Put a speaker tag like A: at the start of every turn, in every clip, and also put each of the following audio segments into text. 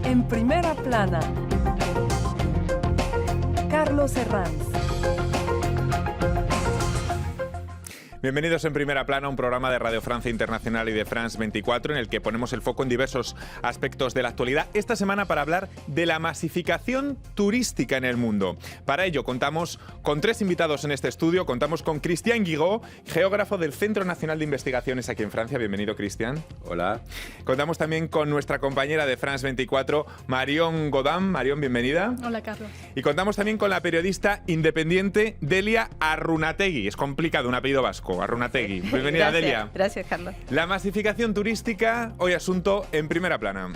A: En primera plana, Carlos Herranz.
B: Bienvenidos en Primera Plana, un programa de Radio Francia Internacional y de France 24 en el que ponemos el foco en diversos aspectos de la actualidad. Esta semana para hablar de la masificación turística en el mundo. Para ello contamos con tres invitados en este estudio. Contamos con Christian Guigaud, geógrafo del Centro Nacional de Investigaciones aquí en Francia. Bienvenido, Christian.
C: Hola.
B: Contamos también con nuestra compañera de France 24, Marion Godin. Marion, bienvenida.
D: Hola, Carlos.
B: Y contamos también con la periodista independiente Delia Arrunategui. Es complicado, un apellido vasco. Arrunategui. Bienvenida,
D: Gracias.
B: Delia.
D: Gracias, Carlos.
B: La masificación turística, hoy asunto en Primera Plana.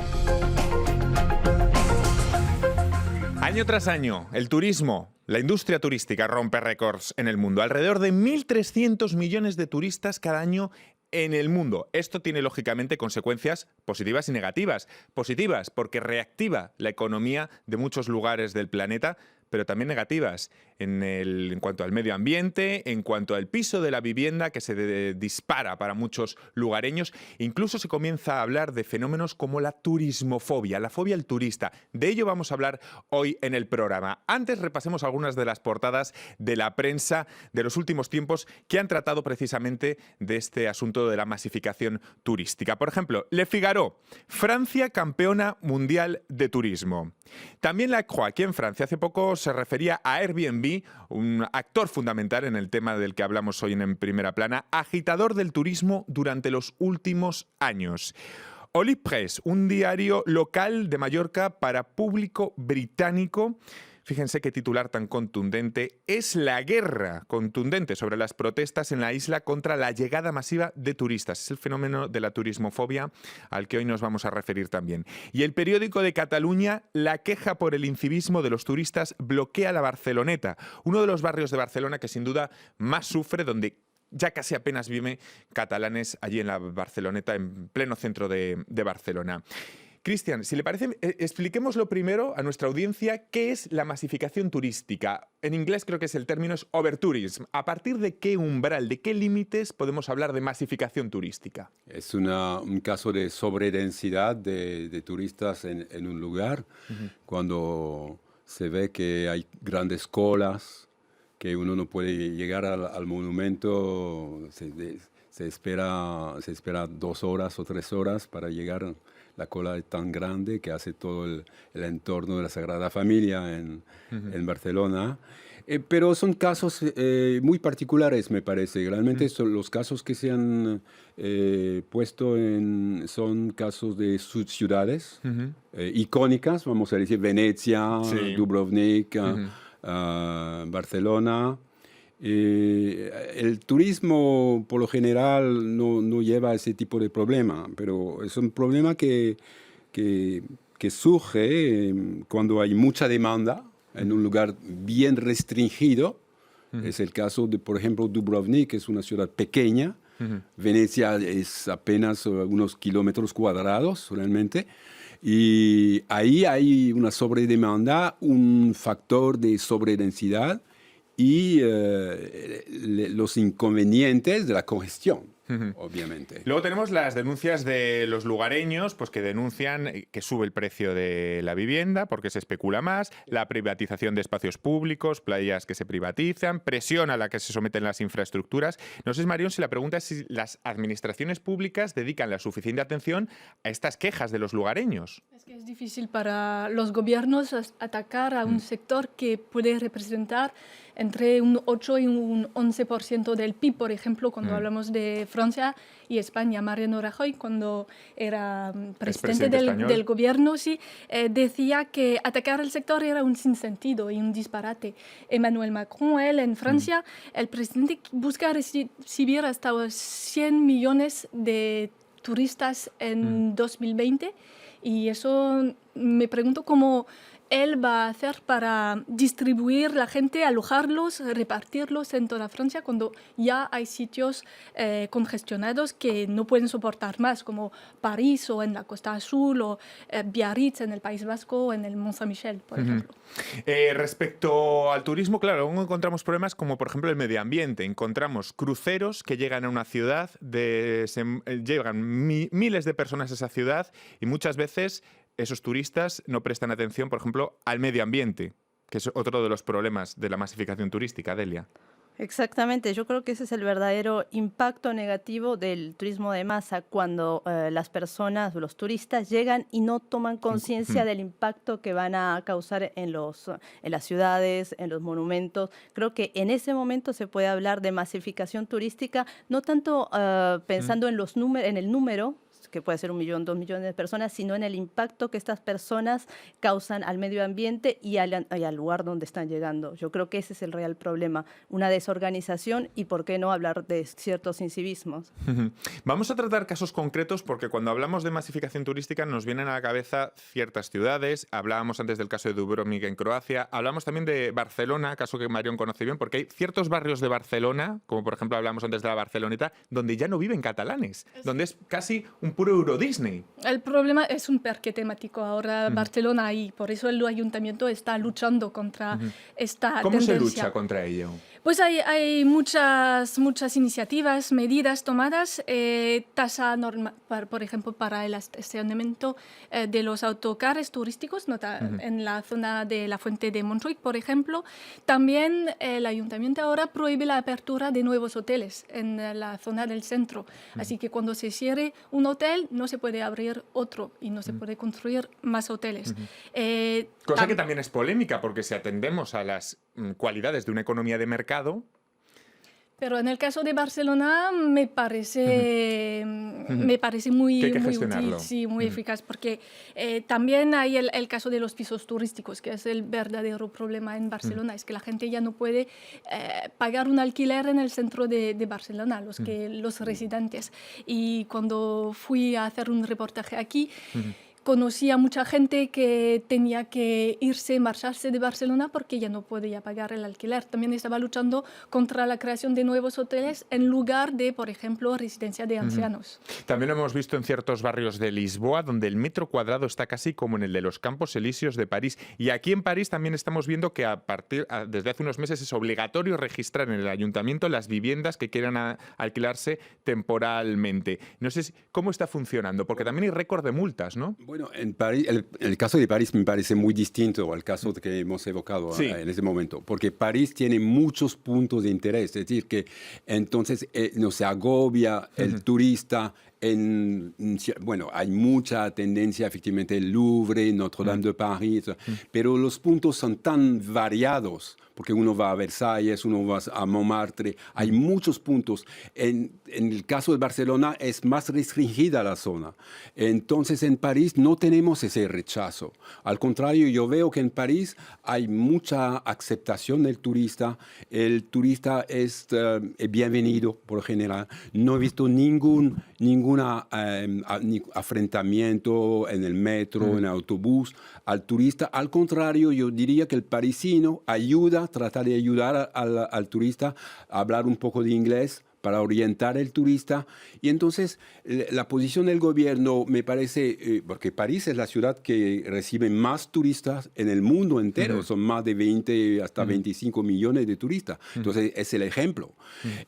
B: Año tras año, el turismo, la industria turística rompe récords en el mundo. Alrededor de 1.300 millones de turistas cada año en el mundo. Esto tiene, lógicamente, consecuencias positivas y negativas. Positivas porque reactiva la economía de muchos lugares del planeta, pero también negativas en cuanto al medio ambiente, en cuanto al piso de la vivienda que se dispara para muchos lugareños. Incluso se comienza a hablar de fenómenos como la turismofobia, la fobia al turista. De ello vamos a hablar hoy en el programa. Antes repasemos algunas de las portadas de la prensa de los últimos tiempos que han tratado precisamente de este asunto de la masificación turística. Por ejemplo, Le Figaro, Francia campeona mundial de turismo. También La Croix, aquí en Francia, hace poco se refería a Airbnb, un actor fundamental en el tema del que hablamos hoy en Primera Plana, agitador del turismo durante los últimos años. Oli Press, un diario local de Mallorca para público británico. Fíjense qué titular tan contundente. Es la guerra contundente sobre las protestas en la isla contra la llegada masiva de turistas. Es el fenómeno de la turismofobia al que hoy nos vamos a referir también. Y el periódico de Cataluña, la queja por el incivismo de los turistas bloquea la Barceloneta, uno de los barrios de Barcelona que sin duda más sufre, donde ya casi apenas viven catalanes allí en la Barceloneta, en pleno centro de Barcelona. Christian, si le parece, expliquémoslo primero a nuestra audiencia qué es la masificación turística. En inglés creo que el término es overtourism. ¿A partir de qué umbral, de qué límites podemos hablar de masificación turística?
C: Es un caso de sobredensidad de turistas en un lugar, cuando se ve que hay grandes colas, que uno no puede llegar al monumento, se espera 2 horas o 3 horas para llegar. La cola es tan grande que hace todo el entorno de la Sagrada Familia en Barcelona. Pero son casos muy particulares, me parece. Realmente son los casos que se han puesto son casos de ciudades icónicas, vamos a decir Venecia, sí. Dubrovnik, Barcelona. El turismo, por lo general, no lleva ese tipo de problema, pero es un problema que surge cuando hay mucha demanda en un lugar bien restringido. Es el caso de, por ejemplo, Dubrovnik, que es una ciudad pequeña. Venecia es apenas unos kilómetros cuadrados, realmente. Y ahí hay una sobredemanda, un factor de sobredensidad y los inconvenientes de la congestión, obviamente.
B: Luego tenemos las denuncias de los lugareños, pues que denuncian que sube el precio de la vivienda porque se especula más, la privatización de espacios públicos, playas que se privatizan, presión a la que se someten las infraestructuras. No sé, Marion, si la pregunta es si las administraciones públicas dedican la suficiente atención a estas quejas de los lugareños.
D: Es que es difícil para los gobiernos atacar a un sector que puede representar entre un 8 y un 11% del PIB, por ejemplo, cuando hablamos de Francia y España. Mariano Rajoy, cuando era presidente del gobierno, sí, decía que atacar al sector era un sinsentido y un disparate. Emmanuel Macron, él en Francia, el presidente busca recibir hasta 100 millones de turistas en 2020 y eso me pregunto cómo él va a hacer para distribuir la gente, alojarlos, repartirlos en toda Francia cuando ya hay sitios congestionados que no pueden soportar más, como París o en la Costa Azul o Biarritz en el País Vasco o en el Mont Saint-Michel, por ejemplo.
B: Respecto al turismo, claro, aún encontramos problemas como, por ejemplo, el medio ambiente. Encontramos cruceros que llegan a una ciudad, llegan miles de personas a esa ciudad y muchas veces esos turistas no prestan atención, por ejemplo, al medio ambiente, que es otro de los problemas de la masificación turística, Delia.
E: Exactamente, yo creo que ese es el verdadero impacto negativo del turismo de masa, cuando las personas, los turistas llegan y no toman conciencia del impacto que van a causar en las ciudades, en los monumentos. Creo que en ese momento se puede hablar de masificación turística, no tanto pensando en en el número, que puede ser 1 millón, 2 millones de personas, sino en el impacto que estas personas causan al medio ambiente y al lugar donde están llegando. Yo creo que ese es el real problema, una desorganización y, ¿por qué no, hablar de ciertos incivismos?
B: Vamos a tratar casos concretos porque cuando hablamos de masificación turística nos vienen a la cabeza ciertas ciudades. Hablábamos antes del caso de Dubrovnik en Croacia. Hablamos también de Barcelona, caso que Marión conoce bien, porque hay ciertos barrios de Barcelona, como por ejemplo hablamos antes de la Barceloneta, donde ya no viven catalanes, donde es casi un puro Euro Disney.
D: El problema es un parque temático ahora Barcelona, y por eso el ayuntamiento está luchando contra esta
B: ¿Cómo
D: tendencia.
B: se lucha contra ello?
D: Pues hay muchas iniciativas, medidas tomadas, tasa normal, por ejemplo, para el estacionamiento de los autocares turísticos, en la zona de la Fuente de Montjuïc, por ejemplo. También el ayuntamiento ahora prohíbe la apertura de nuevos hoteles en la zona del centro. Así que cuando se cierre un hotel, no se puede abrir otro y no se puede construir más hoteles.
B: Cosa que también es polémica, porque si atendemos a las cualidades de una economía de mercado.
D: Pero en el caso de Barcelona me parece muy,
B: que hay que
D: muy
B: gestionarlo.
D: útil, sí, muy eficaz, porque también hay el caso de los pisos turísticos, que es el verdadero problema en Barcelona, es que la gente ya no puede pagar un alquiler en el centro de Barcelona, los residentes. Y cuando fui a hacer un reportaje aquí, conocí a mucha gente que tenía que marcharse de Barcelona porque ya no podía pagar el alquiler. También estaba luchando contra la creación de nuevos hoteles en lugar de, por ejemplo, residencia de ancianos.
B: También lo hemos visto en ciertos barrios de Lisboa, donde el metro cuadrado está casi como en el de los Campos Elíseos de París. Y aquí en París también estamos viendo que desde hace unos meses es obligatorio registrar en el ayuntamiento las viviendas que quieran alquilarse temporalmente. No sé cómo está funcionando, porque también hay récord de multas, ¿no?
C: Bueno, en París, el caso de París me parece muy distinto al caso que hemos evocado
B: Sí.
C: en ese momento, porque París tiene muchos puntos de interés, es decir, que entonces no se agobia el turista. Bueno, hay mucha tendencia, efectivamente, el Louvre, Notre-Dame de París, pero los puntos son tan variados, porque uno va a Versalles, uno va a Montmartre, hay muchos puntos. En el caso de Barcelona es más restringida la zona. Entonces, en París no tenemos ese rechazo. Al contrario, yo veo que en París hay mucha aceptación del turista. El turista es bienvenido, por lo general. No he visto ningún afrentamiento en el metro, en el autobús al turista. Al contrario, yo diría que el parisino trata de ayudar al turista a hablar un poco de inglés para orientar al turista. Y entonces la posición del gobierno me parece, porque París es la ciudad que recibe más turistas en el mundo entero, son más de 20 hasta 25 millones de turistas. Entonces es el ejemplo.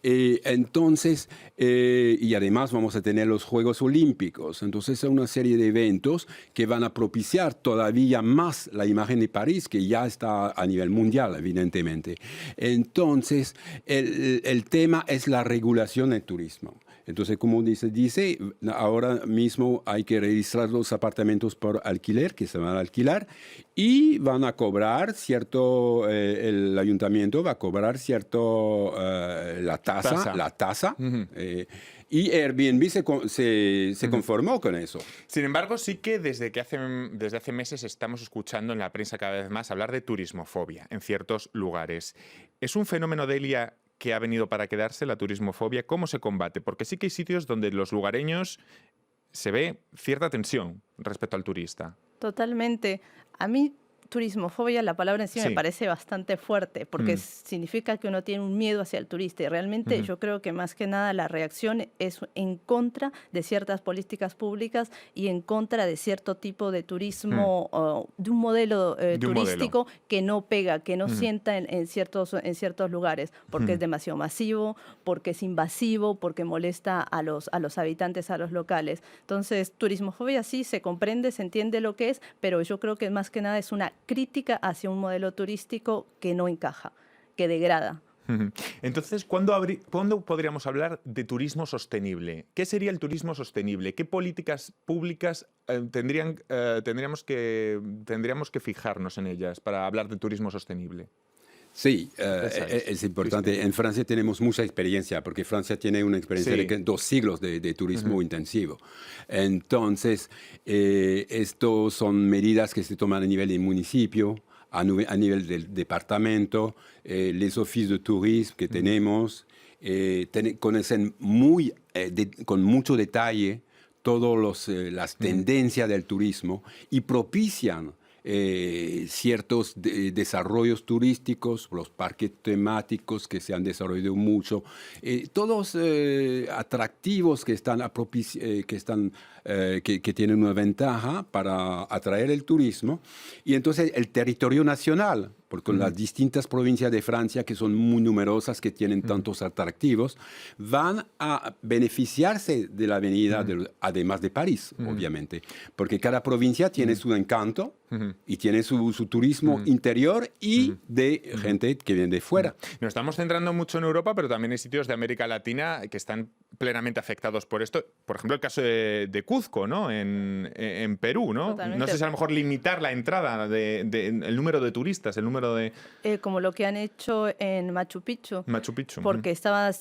C: Entonces, y además vamos a tener los Juegos Olímpicos. Entonces es una serie de eventos que van a propiciar todavía más la imagen de París, que ya está a nivel mundial, evidentemente. Entonces, el tema es la regulación del turismo. Entonces, como dice, ahora mismo hay que registrar los apartamentos por alquiler, que se van a alquilar, y van a cobrar el ayuntamiento va a cobrar la tasa. Y Airbnb se conformó con eso.
B: Sin embargo, sí que desde hace meses estamos escuchando en la prensa cada vez más hablar de turismofobia en ciertos lugares. ¿Es un fenómeno, Delia, que ha venido para quedarse, la turismofobia? ¿Cómo se combate? Porque sí que hay sitios donde los lugareños se ve cierta tensión respecto al turista.
E: Totalmente. A mí turismofobia, la palabra en sí
B: Sí.
E: me parece bastante fuerte, porque significa que uno tiene un miedo hacia el turista. Y realmente yo creo que más que nada la reacción es en contra de ciertas políticas públicas y en contra de cierto tipo de turismo, o de un modelo
B: De un
E: turístico que no pega, que no sienta en ciertos lugares, porque es demasiado masivo, porque es invasivo, porque molesta a los habitantes, a los locales. Entonces, turismofobia sí se comprende, se entiende lo que es, pero yo creo que más que nada es una crítica hacia un modelo turístico que no encaja, que degrada.
B: Entonces, ¿cuándo podríamos hablar de turismo sostenible? ¿Qué sería el turismo sostenible? ¿Qué políticas públicas tendríamos que fijarnos en ellas para hablar de turismo sostenible?
C: Sí,
B: sabes.
C: es importante. En Francia tenemos mucha experiencia, porque Francia tiene una experiencia
B: Sí.
C: de 2 siglos de turismo intensivo. Entonces, estos son medidas que se toman a nivel del municipio, a nivel del departamento, les oficios de turismo que tenemos, conocen con mucho detalle todas las tendencias del turismo y propician ciertos desarrollos turísticos, los parques temáticos que se han desarrollado mucho, todos atractivos que tienen una ventaja para atraer el turismo. Y entonces el territorio nacional, porque con las distintas provincias de Francia, que son muy numerosas, que tienen tantos atractivos, van a beneficiarse de la avenida, además de París, obviamente, porque cada provincia tiene su encanto y tiene su turismo interior y de gente que viene de fuera.
B: Nos estamos centrando mucho en Europa, pero también hay sitios de América Latina que están plenamente afectados por esto. Por ejemplo, el caso de Cuzco, ¿no? En Perú, ¿no?
E: Totalmente.
B: No sé si a lo mejor limitar la entrada el número de turistas, el número de
E: Como lo que han hecho en Machu Picchu.
B: Machu Picchu.
E: Porque estaba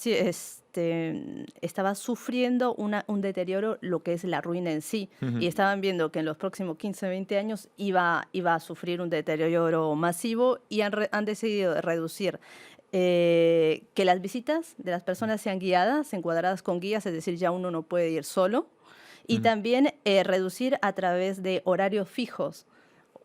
E: sufriendo un deterioro, lo que es la ruina en sí, y estaban viendo que en los próximos 15, 20 años iba a sufrir un deterioro masivo y han decidido reducir que las visitas de las personas sean guiadas, encuadradas con guías, es decir, ya uno no puede ir solo, y también reducir a través de horarios fijos,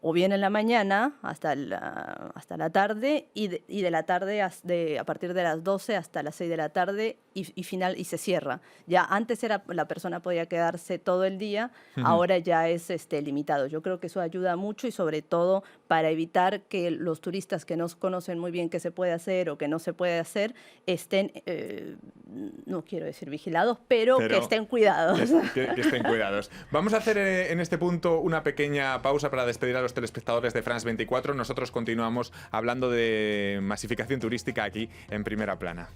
E: o bien en la mañana hasta la tarde y de la tarde a partir de las 12 hasta las 6 de la tarde y se cierra. Ya antes la persona podía quedarse todo el día, ahora ya es limitado. Yo creo que eso ayuda mucho y sobre todo para evitar que los turistas que no conocen muy bien qué se puede hacer o qué no se puede hacer estén, no quiero decir vigilados, pero que estén cuidados.
B: Que estén cuidados. Vamos a hacer en este punto una pequeña pausa para despedir a los telespectadores de France 24. Nosotros continuamos hablando de masificación turística aquí en Primera Plana.